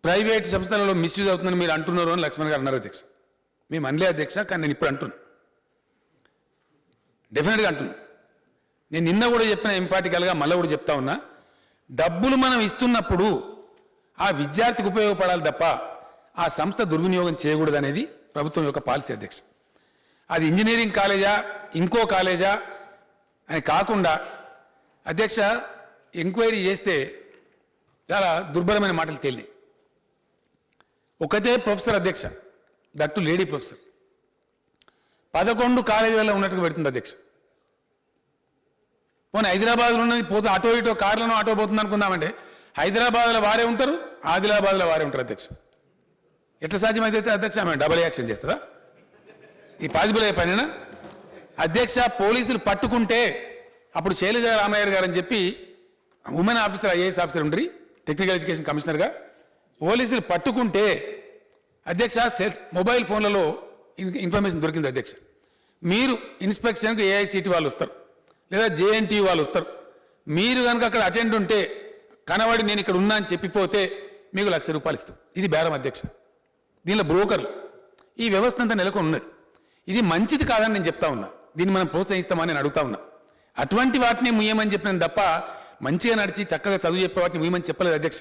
Private సంస్థలలో misuse అవుతుందని మీరు అంటున్నారు అని లక్ష్మణ్ గారు అన్నారు అధ్యక్ష. మేము అనలే అధ్యక్ష, కానీ నేను ఇప్పుడు అంటున్నాను, డెఫినెట్గా అంటున్నాను. నేను నిన్న కూడా చెప్పిన ఎంఫాటికల్గా మళ్ళీ కూడా చెప్తా ఉన్నా, డబ్బులు మనం ఇస్తున్నప్పుడు ఆ విద్యార్థికి ఉపయోగపడాలి తప్ప ఆ సంస్థ దుర్వినియోగం చేయకూడదు అనేది ప్రభుత్వం యొక్క పాలసీ అధ్యక్ష. అది ఇంజనీరింగ్ కాలేజా ఇంకో కాలేజా అని కాకుండా అధ్యక్ష, ఎంక్వైరీ చేస్తే చాలా దుర్భరమైన మాటలు తేలినాయి. ఒకటే ప్రొఫెసర్ అధ్యక్ష, దట్టు లేడీ ప్రొఫెసర్ 11 కాలేజీలలో ఉన్నట్టుగా పెడుతుంది అధ్యక్ష. పోనీ హైదరాబాద్లో ఉన్నది పోతే అటో ఇటో కార్లను ఆటో పోతుంది అనుకుందామంటే హైదరాబాద్లో వారే ఉంటారు, ఆదిలాబాద్లో వారే ఉంటారు అధ్యక్ష. ఎట్లా సాధ్యమైతే అధ్యక్ష? ఆమె డబల్ యాక్షన్ చేస్తుందా? ఇది పాసిబుల్ అయ్యే పనేనా అధ్యక్ష? పోలీసులు పట్టుకుంటే అప్పుడు శైలజ రామయ్య గారు అని చెప్పి ఉమెన్ ఆఫీసర్, ఐఏఎస్ ఆఫీసర్ ఉండ్రి, టెక్నికల్ ఎడ్యుకేషన్ కమిషనర్గా, పోలీసులు పట్టుకుంటే అధ్యక్ష మొబైల్ ఫోన్లలో ఇన్ఫర్మేషన్ దొరికింది అధ్యక్ష. మీరు ఇన్స్పెక్షన్కి ఏఐసిటి వాళ్ళు వస్తారు, లేదా జేఎన్టీ వాళ్ళు వస్తారు. మీరు కనుక అక్కడ అటెండ్ ఉంటే కనబడి నేను ఇక్కడ ఉన్నా అని చెప్పిపోతే మీకు ₹1,00,000 ఇస్తాం. ఇది బేరం అధ్యక్ష. దీనిలో బ్రోకర్లు, ఈ వ్యవస్థ అంతా నెలకొని ఉన్నది. ఇది మంచిది కాదని నేను చెప్తా ఉన్నా, దీన్ని మనం ప్రోత్సహిస్తామని నేను అడుగుతా ఉన్నా. అటువంటి వాటిని ముయ్యమని చెప్పినాను తప్ప మంచిగా నడిచి చక్కగా చదువు చెప్పే వాటిని ముయ్యమని చెప్పలేదు అధ్యక్ష.